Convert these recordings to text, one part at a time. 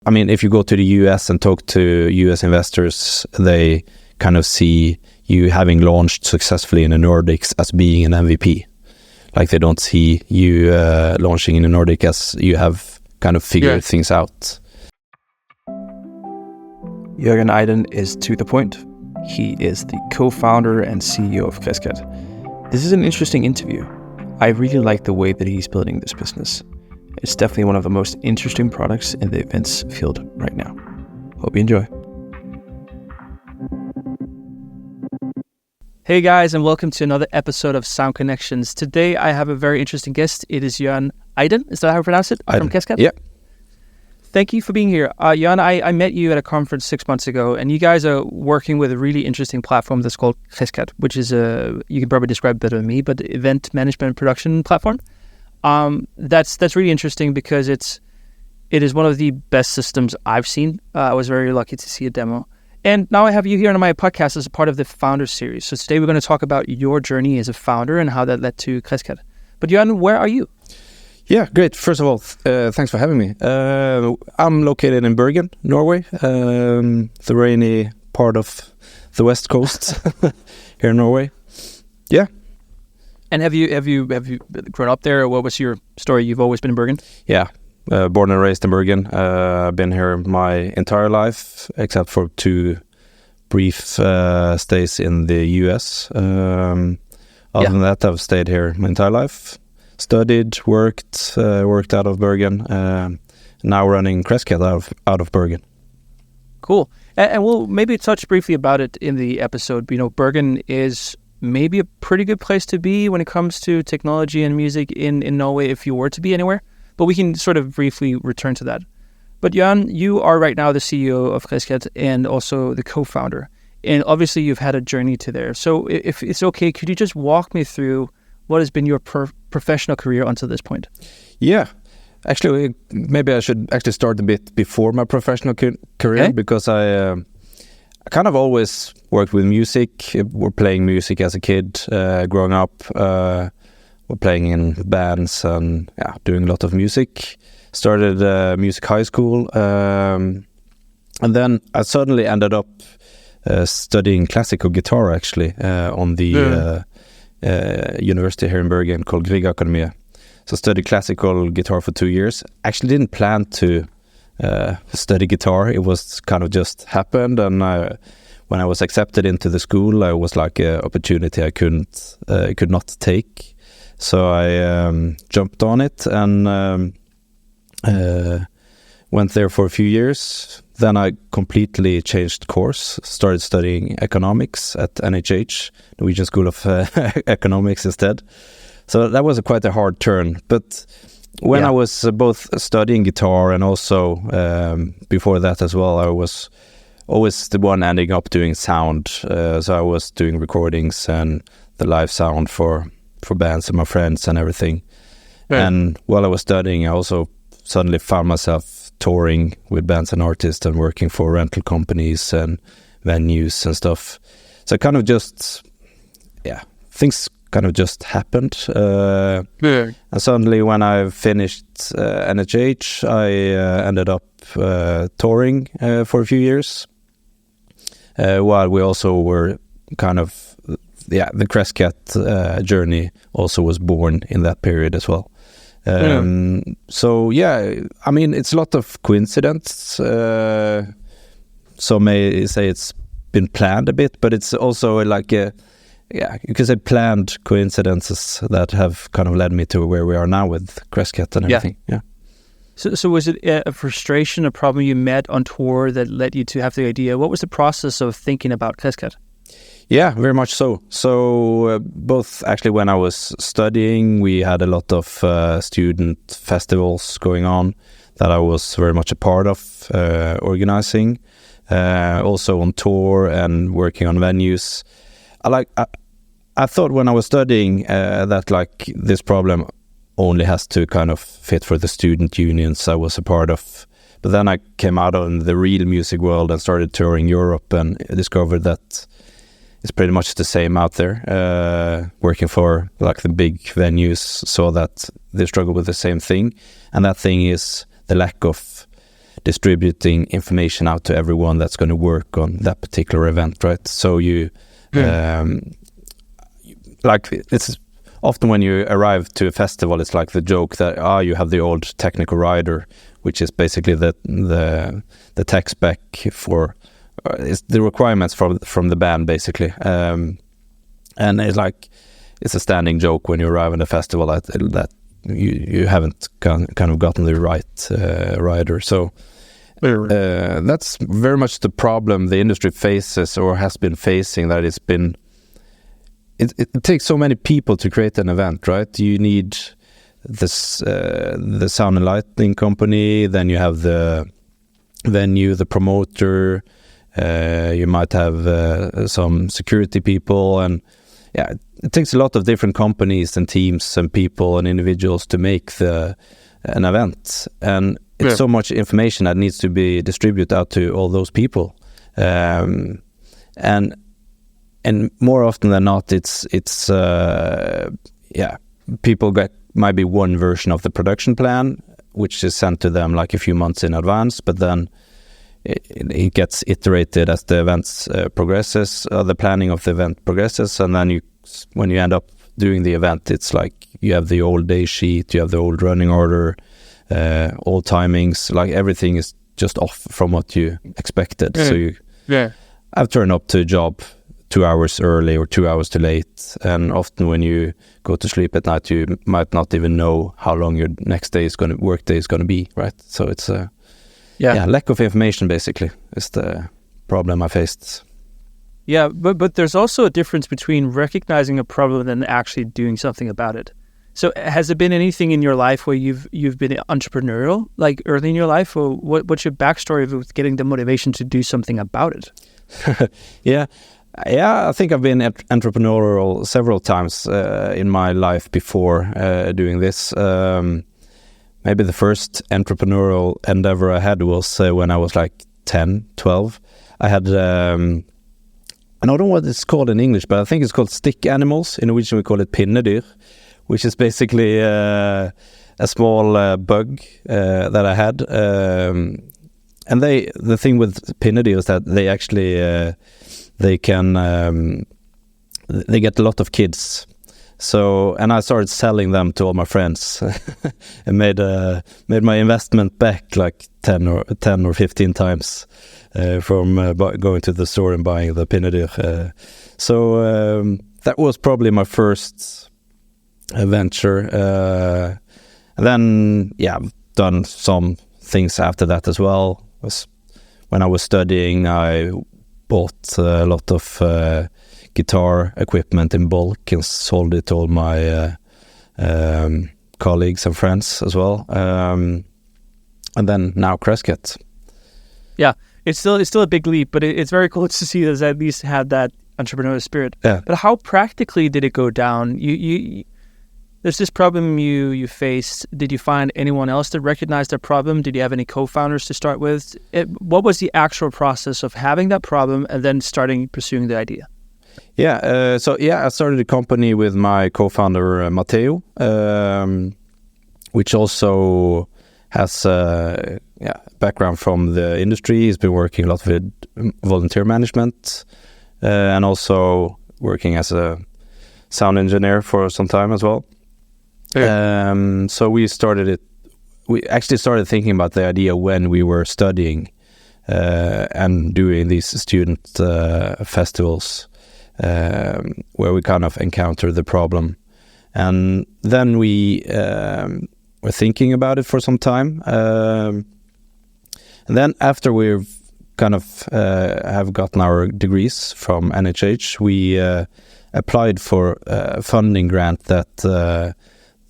I mean, if you go to the US and talk to US investors, they kind of see you having launched successfully in the Nordics as being an MVP. Like they don't see you launching in the Nordic as you have kind of figured things out. Jørgen Iden is to the point. He is the co-founder and CEO of Crescat. This is an interesting interview. I really like the way that he's building this business. It's definitely one of the most interesting products in the events field right now. Hope you enjoy. Hey guys, and welcome to another episode of Sound Connections. Today I have a very interesting guest. It is Jørgen Iden. Is that how I pronounce it? Iden. From Crescat? Yeah. Thank you for being here. Jørgen, I met you at a conference 6 months ago, and you guys are working with a really interesting platform that's called Crescat, which is you can probably describe better than me, but event management and production platform. That's really interesting because it is one of the best systems I've seen. I was very lucky to see a demo. And now I have you here on my podcast as a part of the Founder Series. So today we're going to talk about your journey as a founder and how that led to Crescat. But Jørgen, where are you? Yeah, great. First of all, thanks for having me. I'm located in Bergen, Norway, the rainy part of the west coast here in Norway. Yeah. And have you grown up there, or what was your story? You've always been in Bergen? Yeah, born and raised in Bergen. I've been here my entire life, except for 2 brief stays in the US. Other than that, I've stayed here my entire life. Studied, worked out of Bergen. Now running Crescat out of Bergen. Cool. And we'll maybe touch briefly about it in the episode. You know, Bergen is maybe a pretty good place to be when it comes to technology and music in Norway if you were to be anywhere. But we can sort of briefly return to that. But Jørgen, you are right now the CEO of Crescat and also the co-founder. And obviously you've had a journey to there. So if it's okay, could you just walk me through what has been your professional career until this point? Yeah. Actually, maybe I should actually start a bit before my professional career, because I kind of always worked with music. We're playing music as a kid, growing up. We're playing in bands and doing a lot of music. Started music high school, and then I suddenly ended up studying classical guitar actually on the university here in Bergen called Guitarist. So I studied classical guitar for 2 years. Actually didn't plan to study guitar. It was kind of just happened, and when I was accepted into the school, I was like an opportunity I could not take. So I jumped on it and went there for a few years. Then I completely changed course, started studying economics at NHH, Norwegian School of Economics instead. So that was quite a hard turn. But when I was both studying guitar and also before that as well, I was always the one ending up doing sound. So I was doing recordings and the live sound for bands and my friends and everything. Yeah. And while I was studying, I also suddenly found myself touring with bands and artists and working for rental companies and venues and stuff. So kind of just, things kind of just happened. And suddenly when I finished NHH, I ended up touring for a few years, while we also were kind of, the Crescat journey also was born in that period as well. So I mean, it's a lot of coincidence. Some may say it's been planned a bit, but it's also like you could say planned coincidences that have kind of led me to where we are now with Crescat and everything. Yeah. So was it a frustration, a problem you met on tour that led you to have the idea? What was the process of thinking about Crescat? Yeah, very much so. So both actually when I was studying, we had a lot of student festivals going on that I was very much a part of organizing. Also on tour and working on venues. I thought when I was studying that like this problem only has to kind of fit for the student unions I was a part of. But then I came out on the real music world and started touring Europe and discovered that it's pretty much the same out there. Working for like the big venues, saw that they struggle with the same thing, and that thing is the lack of distributing information out to everyone that's going to work on that particular event, right? So like it's often when you arrive to a festival, it's like the joke that you have the old technical rider, which is basically the tech spec for it's the requirements from the band basically, and it's a standing joke when you arrive in a festival that you haven't kind of gotten the right rider. So that's very much the problem the industry faces or has been facing. That it takes so many people to create an event, right? You need this the sound and lighting company, then you have the venue, the promoter, you might have some security people, and it takes a lot of different companies and teams and people and individuals to make an event, and it's so much information that needs to be distributed out to all those people, and more often than not, it's people get maybe one version of the production plan, which is sent to them like a few months in advance, but then it gets iterated as the events progresses, the planning of the event progresses, and then when you end up doing the event, it's like you have the old day sheet, you have the old running order, all timings, like everything is just off from what you expected. So I've turned up to a job 2 hours early or 2 hours too late, and often when you go to sleep at night, you might not even know how long your next work day is going to be, right? So it's lack of information basically is the problem I faced. Yeah, but there's also a difference between recognizing a problem and actually doing something about it. So has there been anything in your life where you've been entrepreneurial, like early in your life, or what's your backstory of getting the motivation to do something about it? Yeah, I think I've been entrepreneurial several times in my life before doing this. Maybe the first entrepreneurial endeavor I had was when I was like 10, 12. I had, I don't know what it's called in English, but I think it's called stick animals. In Norwegian we call it pinnedyr, which is basically a small bug that I had. And the thing with pinnedyr is that they actually... they get a lot of kids. So, and I started selling them to all my friends and made my investment back like 10 or 15 times from going to the store and buying the pinnedyr. So that was probably my first venture. And then, I've done some things after that as well. When I was studying, I bought a lot of guitar equipment in bulk and sold it to all my colleagues and friends as well. And then now Crescat. Yeah, it's still a big leap, but it's very cool to see that at least had that entrepreneurial spirit. Yeah. But how practically did it go down? You there's this problem you faced. Did you find anyone else that recognized that problem? Did you have any co-founders to start with? What was the actual process of having that problem and then pursuing the idea? I started a company with my co-founder Matteo, which also has background from the industry. He's been working a lot with volunteer management and also working as a sound engineer for some time as well. Yeah. So we actually started thinking about the idea when we were studying and doing these student festivals where we kind of encountered the problem. And then we were thinking about it for some time. And then after we've kind of have gotten our degrees from NHH, we applied for a funding grant that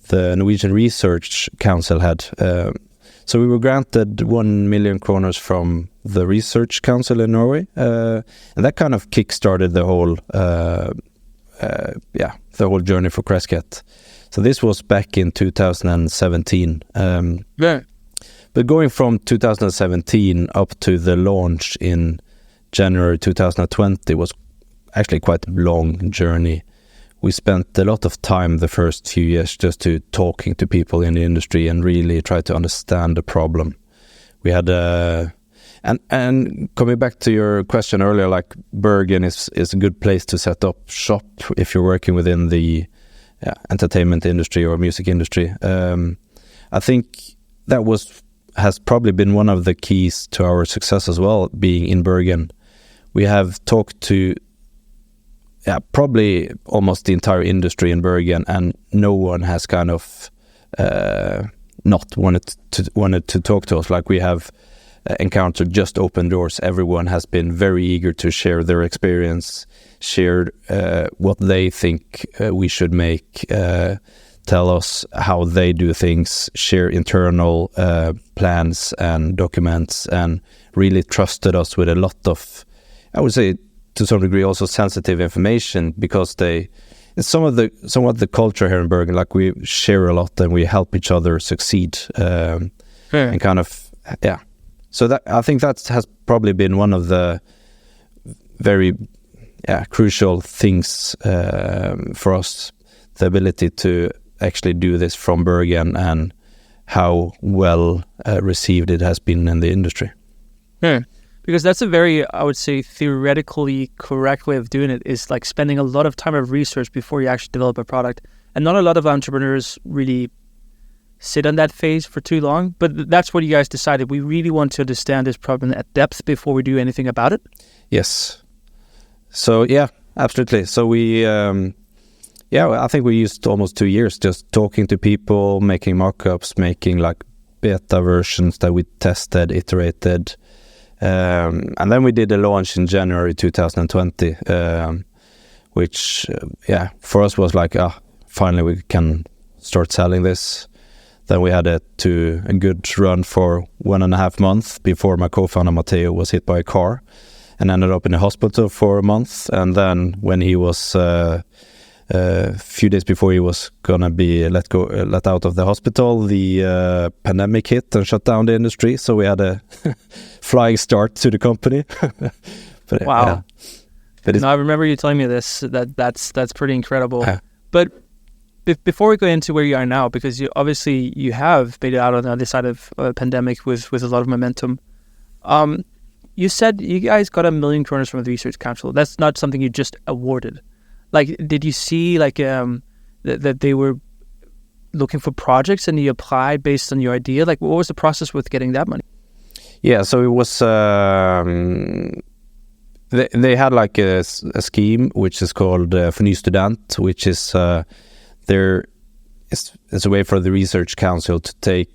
the Norwegian Research Council had. So we were granted 1 million kroners from the Research Council in Norway, and that kind of kick-started the whole journey for Crescat. So this was back in 2017. But going from 2017 up to the launch in January 2020 was actually quite a long journey. We spent a lot of time the first few years just talking to people in the industry and really try to understand the problem. we had and coming back to your question earlier, like Bergen is a good place to set up shop if you're working within the entertainment industry or music industry. I think that has probably been one of the keys to our success as well, being in Bergen. We have talked to probably almost the entire industry in Bergen, and no one has kind of not wanted to talk to us. Like, we have encountered just open doors. Everyone has been very eager to share their experience, share what they think we should make, tell us how they do things, share internal plans and documents, and really trusted us with a lot of, I would say, to some degree also sensitive information, because it's somewhat the culture here in Bergen. Like, we share a lot and we help each other succeed, and kind of So that, I think that has probably been one of the very crucial things for us, the ability to actually do this from Bergen, and how well received it has been in the industry. Because that's a very, I would say, theoretically correct way of doing it, is like spending a lot of time of research before you actually develop a product. And not a lot of entrepreneurs really sit on that phase for too long, but that's what you guys decided. We really want to understand this problem at depth before we do anything about it. Yes. So yeah, absolutely. So we, I think we used almost 2 years just talking to people, making mock-ups, making like beta versions that we tested, iterated. And then we did a launch in January 2020, which, for us was like, finally we can start selling this. Then we had a good run for 1.5 months before my co-founder Matteo was hit by a car and ended up in the hospital for a month. And then when he was a few days before he was gonna be let out of the hospital, the pandemic hit and shut down the industry. So we had a flying start to the company. But, wow! No, I remember you telling me this. That's pretty incredible. But before we go into where you are now, because you have made it out on the other side of a pandemic with a lot of momentum. You said you guys got 1 million kronor from the Research Council. That's not something you just awarded. Like, did you see like that they were looking for projects and you applied based on your idea? Like, what was the process with getting that money? Yeah, so it was they had like a scheme which is called for Ny Student, which is it's a way for the Research Council to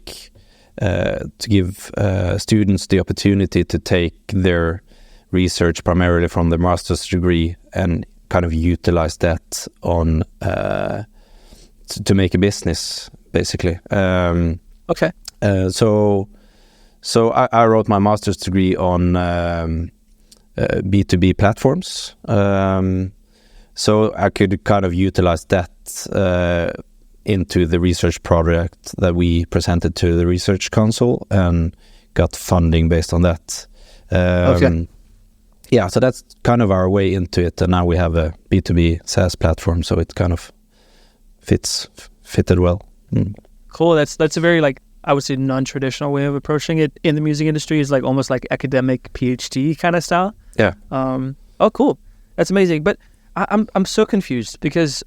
give students the opportunity to take their research primarily from the master's degree and kind of utilize that on to make a business, basically. Okay. So I wrote my master's degree on B2B platforms. So I could kind of utilize that into the research project that we presented to the Research Council and got funding based on that. Okay. Yeah, so that's kind of our way into it, and now we have a B2B SaaS platform, so it kind of fitted well. Cool. That's a very, like, I would say, non-traditional way of approaching it in the music industry. Is like almost like academic PhD kind of style. Yeah. Oh, cool. That's amazing. But I'm so confused because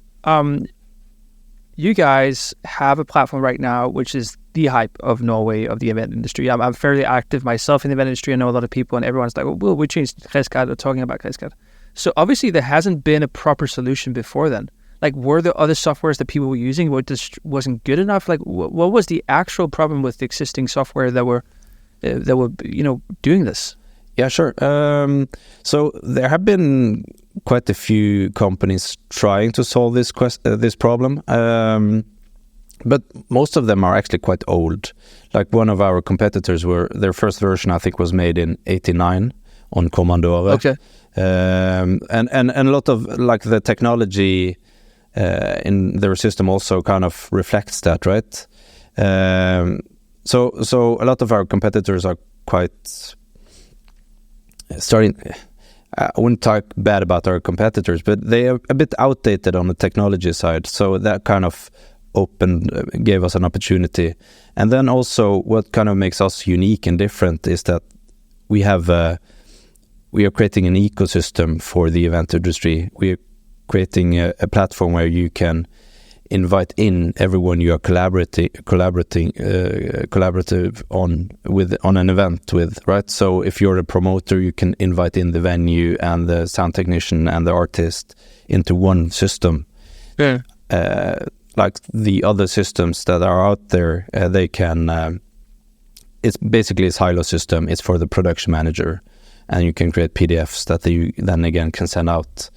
you guys have a platform right now which is the hype of Norway, of the event industry. I'm fairly active myself in the event industry. I know a lot of people, and everyone's like, well, we changed Crescat, or talking about Crescat. So obviously there hasn't been a proper solution before then. Like, were there other softwares that people were using what just wasn't good enough? Like, what was the actual problem with the existing software that were doing this? Yeah, sure. So there have been quite a few companies trying to solve this problem. But most of them are actually quite old. Like, one of our competitors their first version, I think, was made in 1989 on Commandore. Okay. And a lot of like the technology in their system also kind of reflects that, right? So a lot of our competitors are quite starting. I wouldn't talk bad about our competitors, but they are a bit outdated on the technology side. So that kind of gave us an opportunity. And then also what kind of makes us unique and different is that we are creating an ecosystem for the event industry. We are creating a platform where you can invite in everyone you are collaborative on an event with, right? So if you're a promoter, you can invite in the venue and the sound technician and the artist into one system. Yeah. Like the other systems that are out there, they can. It's basically a silo system. It's for the production manager, and you can create PDFs that you then again can send out.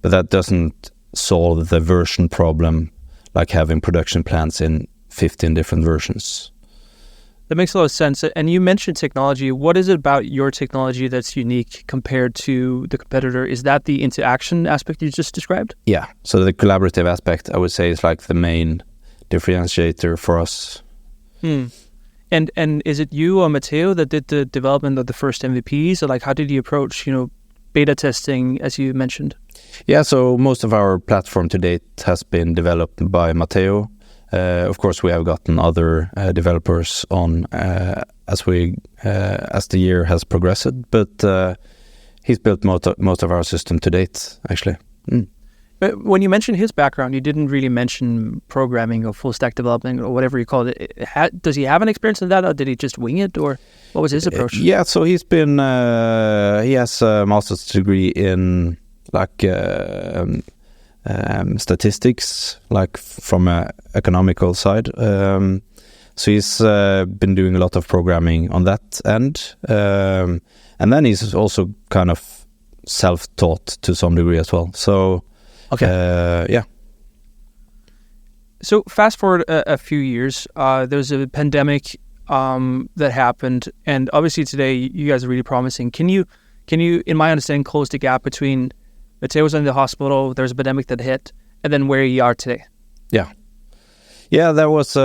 But that doesn't solve the version problem, like having production plans in 15 different versions. That makes a lot of sense. And you mentioned technology. What is it about your technology that's unique compared to the competitor? Is that the interaction aspect you just described? Yeah. So the collaborative aspect, I would say, is like the main differentiator for us. And is it you or Matteo that did the development of the first MVPs? Or like, how did you approach, beta testing, as you mentioned? Yeah, so most of our platform to date has been developed by Matteo. Of course, we have gotten other developers on as the year has progressed, but he's built most of our system to date, actually. But when you mentioned his background, you didn't really mention programming or full stack development or whatever you call it. Does he have an experience in that, or did he just wing it, or what was his approach? Yeah, so he has a master's degree in statistics, like from a economical side. So he's been doing a lot of programming on that end, and then he's also kind of self-taught to some degree as well. So. Okay. Yeah. So fast forward a few years, there's a pandemic that happened, and obviously today you guys are really promising. Can you, in my understanding, close the gap between Matteo was in the hospital, there's a pandemic that hit, and then where you are today? Yeah. There was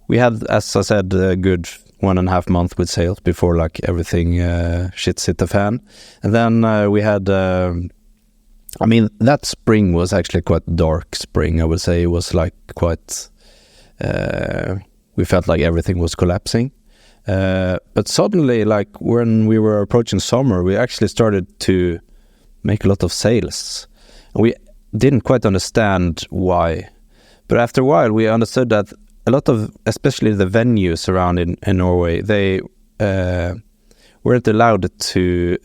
we had, as I said, a good 1.5 months with sales before like everything hit the fan. And then we had that spring was actually quite dark spring, I would say. It was like quite we felt like everything was collapsing, but suddenly, like when we were approaching summer, we actually started to make a lot of sales. We didn't quite understand why, but after a while we understood that a lot of, especially the venues around in Norway, they weren't allowed to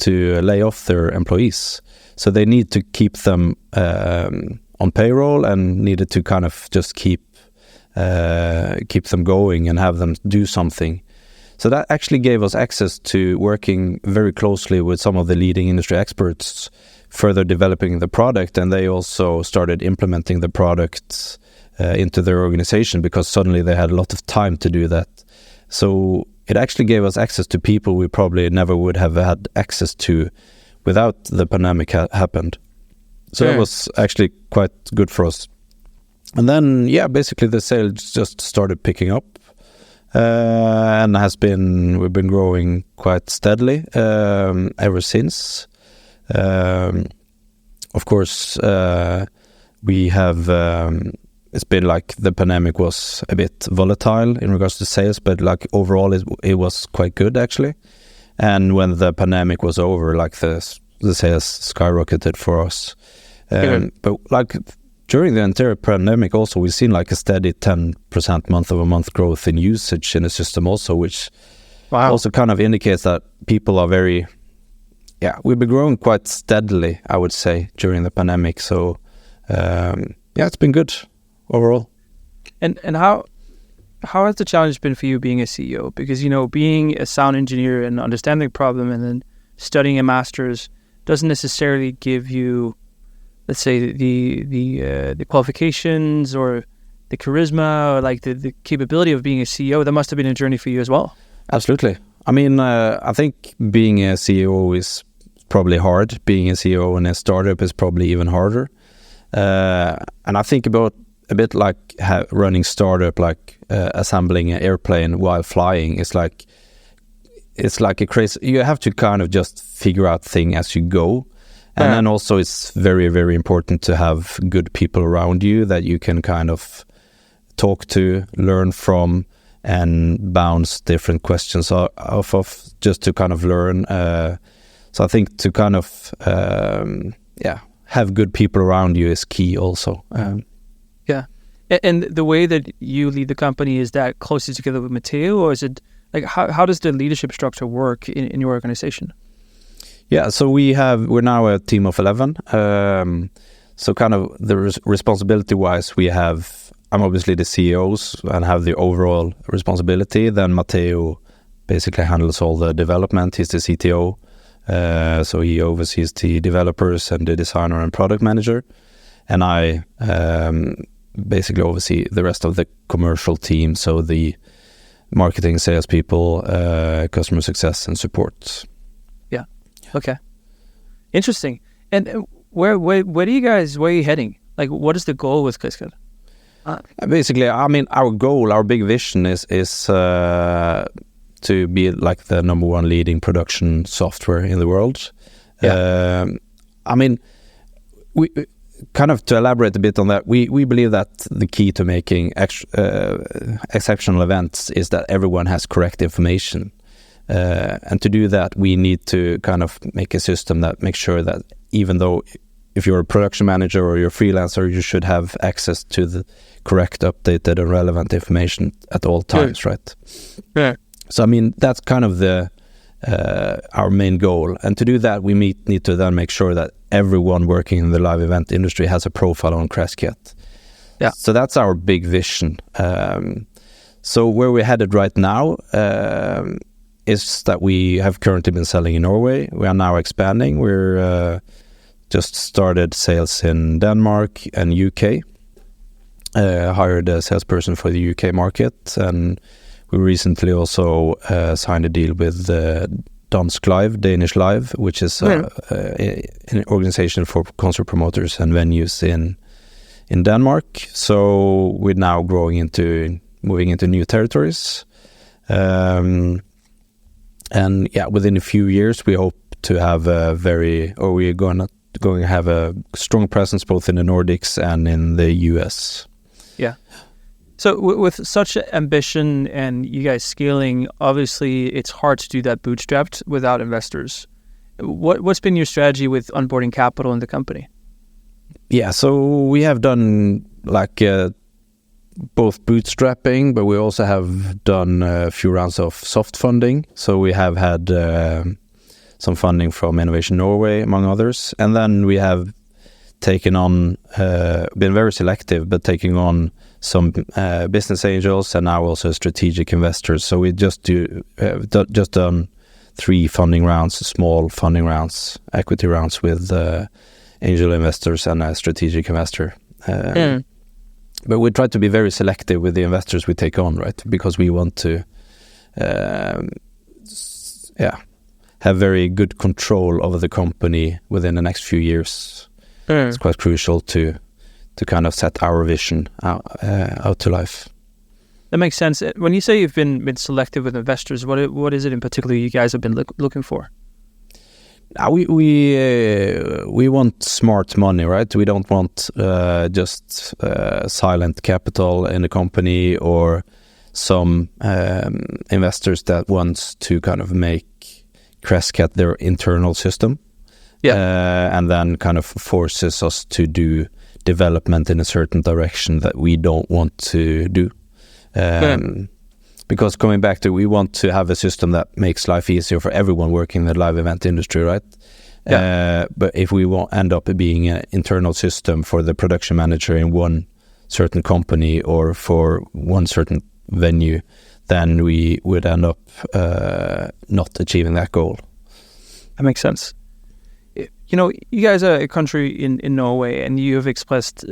lay off their employees. So they need to keep them on payroll and needed to kind of just keep them going and have them do something. So that actually gave us access to working very closely with some of the leading industry experts, further developing the product, and they also started implementing the product into their organization because suddenly they had a lot of time to do that. So it actually gave us access to people we probably never would have had access to without the pandemic happened. So That was actually quite good for us. And then, basically the sales just started picking up, and we've been growing quite steadily ever since. Of course, we have. It's been like the pandemic was a bit volatile in regards to sales, but like overall, it was quite good actually. And when the pandemic was over, like the sales skyrocketed for us. But like during the entire pandemic, also we've seen like a steady 10% month-over-month growth in usage in the system, also, which also kind of indicates that people are very. We've been growing quite steadily, I would say, during the pandemic. So, it's been good overall. And how has the challenge been for you being a CEO? Because, being a sound engineer and understanding the problem and then studying a master's doesn't necessarily give you, let's say, the qualifications or the charisma or like the capability of being a CEO. That must have been a journey for you as well. Absolutely. I mean, I think being a CEO is probably hard. Being a CEO in a startup is probably even harder. And I think about a bit like running startup, like assembling an airplane while flying. It's like a crazy. You have to kind of just figure out things as you go. And then also it's very, very important to have good people around you that you can kind of talk to, learn from, and bounce different questions off of, just to kind of learn. So I think to kind of, have good people around you is key also. Yeah. And the way that you lead the company, is that closely together with Matteo, or is it like, how does the leadership structure work in your organization? Yeah, so we're now a team of 11. So kind of the responsibility-wise, I'm obviously the CEOs and have the overall responsibility. Then Matteo basically handles all the development. He's the CTO. So he oversees the developers and the designer and product manager. And I basically oversee the rest of the commercial team. So the marketing, salespeople, customer success and support. Yeah. Okay. Interesting. And where are you heading? Like, what is the goal with Crescat? Basically, I mean, our big vision is to be like the number one leading production software in the world. Yeah. I mean, we kind of, to elaborate a bit on that, we believe that the key to making exceptional events is that everyone has correct information. And to do that, we need to kind of make a system that makes sure that even though if you're a production manager or you're a freelancer, you should have access to the correct, updated and relevant information at all times, right? Yeah. So, I mean, that's kind of our main goal. And to do that, we need to then make sure that everyone working in the live event industry has a profile on Crescat. Yeah. So that's our big vision. So where we're headed right now is that we have currently been selling in Norway. We are now expanding. We're just started sales in Denmark and UK. Hired a salesperson for the UK market, and we recently also signed a deal with Dansk Live, Danish Live, which is an organization for concert promoters and venues in Denmark. So we're now moving into new territories. And yeah, within a few years, we hope to have we're going to have a strong presence both in the Nordics and in the US. Yeah. So with such ambition and you guys scaling, obviously it's hard to do that bootstrapped without investors. What's been your strategy with onboarding capital in the company? Yeah, so we have done like both bootstrapping, but we also have done a few rounds of soft funding. So we have had some funding from Innovation Norway, among others. And then we have taken on, been very selective, but taking on some business angels and now also strategic investors. So we just done 3 funding rounds, small funding rounds, equity rounds with angel investors and a strategic investor. But we try to be very selective with the investors we take on, right? Because we want to, have very good control over the company within the next few years. It's quite crucial to kind of set our vision out to life. That makes sense. When you say you've been selective with investors, what is it in particular you guys have been looking for? We want smart money, right? We don't want just silent capital in the company or some investors that wants to kind of make Crescat their internal system. Yeah. And then kind of forces us to do development in a certain direction that we don't want to do. Because coming back to, we want to have a system that makes life easier for everyone working in the live event industry, right? Yeah. But if we won't end up being an internal system for the production manager in one certain company or for one certain venue, then we would end up not achieving that goal. That makes sense. You know, you guys are a country in Norway and you have expressed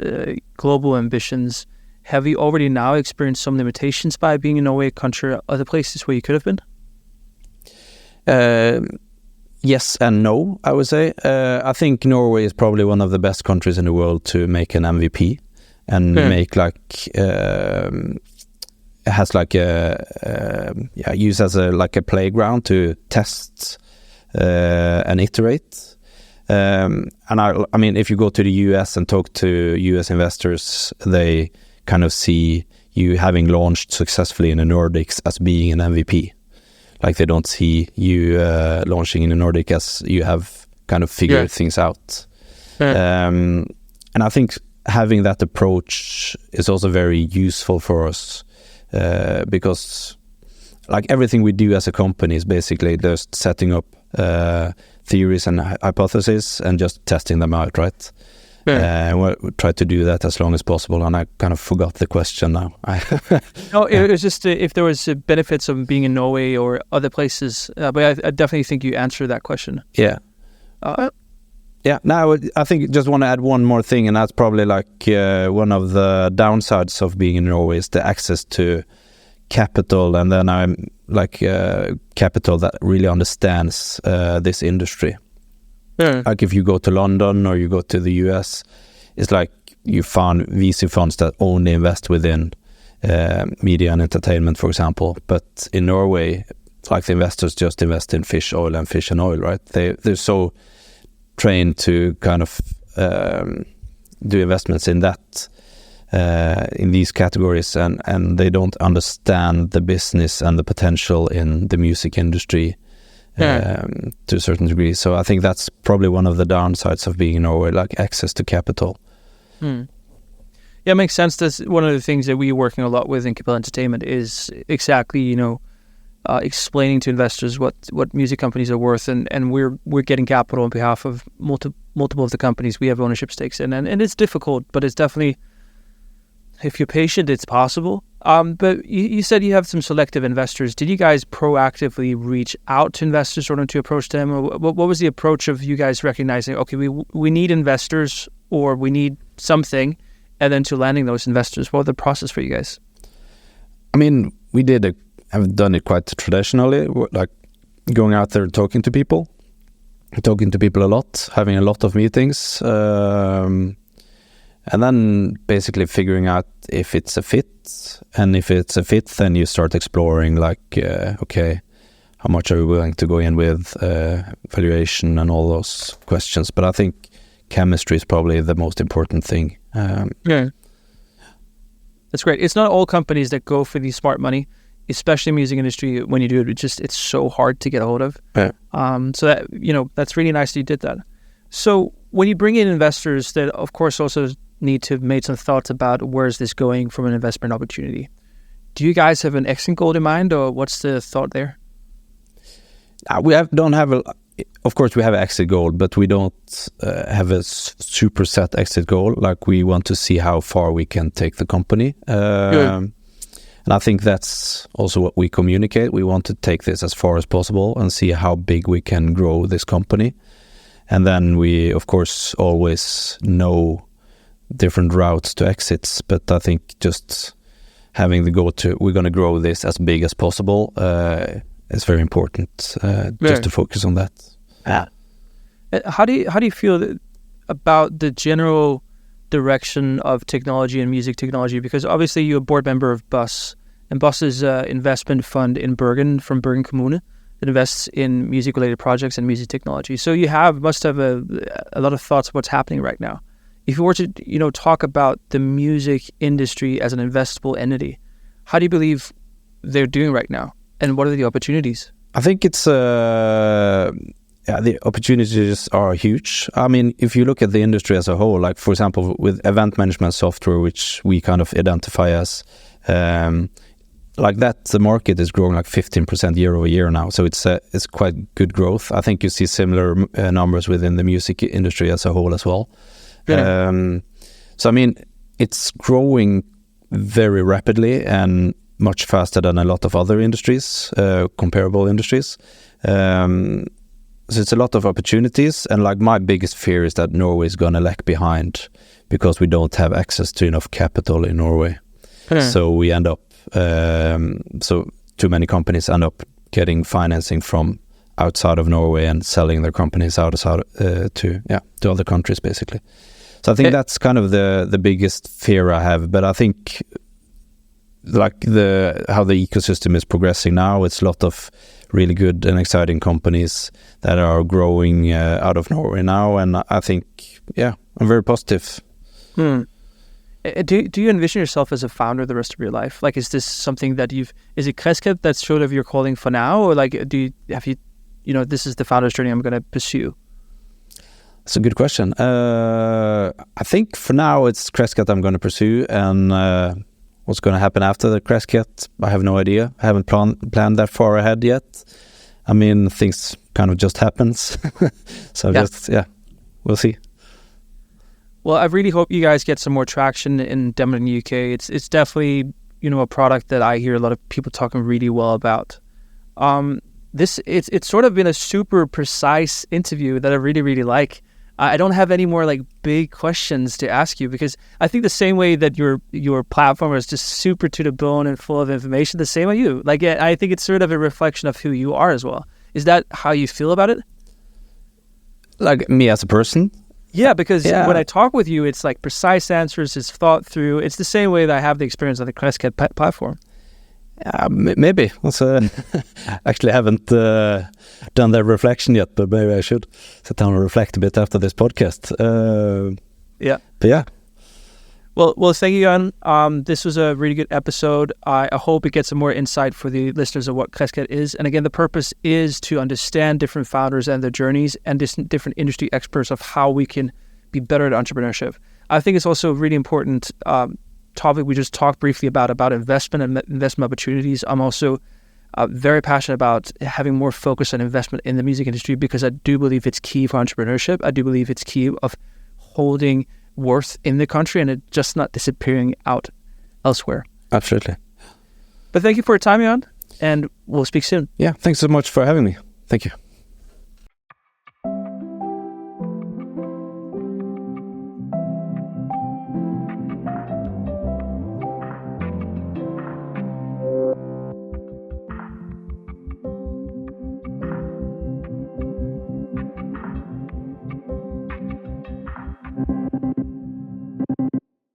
global ambitions. Have you already now experienced some limitations by being in Norway country or other places where you could have been? Yes and no, I would say. I think Norway is probably one of the best countries in the world to make an MVP and make like has like use as a playground to test and iterate. And I mean, if you go to the US and talk to US investors, they kind of see you having launched successfully in the Nordics as being an MVP. Like they don't see you launching in the Nordic as you have kind of figured things out. And I think having that approach is also very useful for us because like everything we do as a company is basically just setting up theories and hypotheses and just testing them out, right? We'll try to do that as long as possible, and I kind of forgot the question now. No, it was just if there was benefits of being in Norway or other places, but I definitely think you answered that question. Yeah. Now I think just want to add one more thing, and that's probably like one of the downsides of being in Norway is the access to capital, and then I'm like capital that really understands this industry. Like if you go to London or you go to the US, it's like you found VC funds that only invest within media and entertainment, for example. But in Norway, like the investors just invest in fish oil and fish and oil, right? They're so trained to kind of do investments in that in these categories, and they don't understand the business and the potential in the music industry to a certain degree. So I think that's probably one of the downsides of being in Norway, like access to capital. Yeah, it makes sense. That's one of the things that we're working a lot with in Capella Entertainment is exactly, explaining to investors what music companies are worth, and we're getting capital on behalf of multiple of the companies we have ownership stakes in, and it's difficult, but it's definitely, if you're patient, it's possible. But you said you have some selective investors. Did you guys proactively reach out to investors in order to approach them? Or what was the approach of you guys recognizing, okay, we need investors or we need something, and then to landing those investors? What was the process for you guys? I mean, we have done it quite traditionally, like going out there talking to people a lot, having a lot of meetings, and then basically figuring out if it's a fit. And if it's a fit, then you start exploring like, okay, how much are we willing to go in with, valuation and all those questions. But I think chemistry is probably the most important thing. Yeah. That's great. It's not all companies that go for the smart money, especially in the music industry. When you do it, it's so hard to get a hold of. Yeah. So that, that's really nice that you did that. So when you bring in investors that, of course, also need to make some thoughts about where is this going from an investment opportunity. Do you guys have an exit goal in mind, or what's the thought there? Of course we have an exit goal, but we don't have a super set exit goal. Like we want to see how far we can take the company. And I think that's also what we communicate. We want to take this as far as possible and see how big we can grow this company. And then we, of course, always know different routes to exits, but I think just having the goal to we're going to grow this as big as possible is very important. Just to focus on that. Yeah. How do you feel about the general direction of technology and music technology? Because obviously you're a board member of BUS, and BUS is an investment fund in Bergen from Bergen Kommune that invests in music-related projects and music technology. So you must have a lot of thoughts of what's happening right now. If you were to, talk about the music industry as an investable entity, how do you believe they're doing right now, and what are the opportunities? I think it's the opportunities are huge. I mean, if you look at the industry as a whole, like for example with event management software, which we kind of identify as like that, the market is growing like 15% year over year now. So it's quite good growth. I think you see similar numbers within the music industry as a whole as well. So I mean, it's growing very rapidly and much faster than a lot of other industries, comparable industries. So it's a lot of opportunities, and like my biggest fear is that Norway is going to lag behind because we don't have access to enough capital in Norway. So we end up, so too many companies end up getting financing from outside of Norway and selling their companies outside to other countries basically. So I think that's kind of the biggest fear I have. But I think like how the ecosystem is progressing now, it's a lot of really good and exciting companies that are growing out of Norway now. And I think, I'm very positive. Do you envision yourself as a founder the rest of your life? Like, is this something that is it Crescat that's sort of your calling for now? Or like, this is the founder's journey I'm going to pursue? That's a good question. I think for now it's Crescat I'm going to pursue, and what's going to happen after the Crescat, I have no idea. I haven't planned that far ahead yet. I mean, things kind of just happens. So we'll see. Well, I really hope you guys get some more traction in Denmark and the UK. It's definitely, a product that I hear a lot of people talking really well about. It's sort of been a super precise interview that I really, really like. I don't have any more like big questions to ask you, because I think the same way that your platform is just super to the bone and full of information, the same are you. Like, I think it's sort of a reflection of who you are as well. Is that how you feel about it? Like me as a person? Yeah, because when I talk with you, it's like precise answers, it's thought through. It's the same way that I have the experience on the Crescat platform. Maybe. Actually, I haven't done that reflection yet, but maybe I should sit down and reflect a bit after this podcast. But yeah. Well, thank you, Jørgen. This was a really good episode. I hope it gets some more insight for the listeners of what Crescat is. And again, the purpose is to understand different founders and their journeys and different industry experts of how we can be better at entrepreneurship. I think it's also a really important topic we just talked briefly about investment and investment opportunities. I'm also very passionate about having more focus on investment in the music industry, because I do believe it's key for entrepreneurship. I do believe it's key of holding worth in the country and it just not disappearing out elsewhere. Absolutely. But thank you for your time, Jørgen, and we'll speak soon. Yeah, thanks so much for having me. Thank you.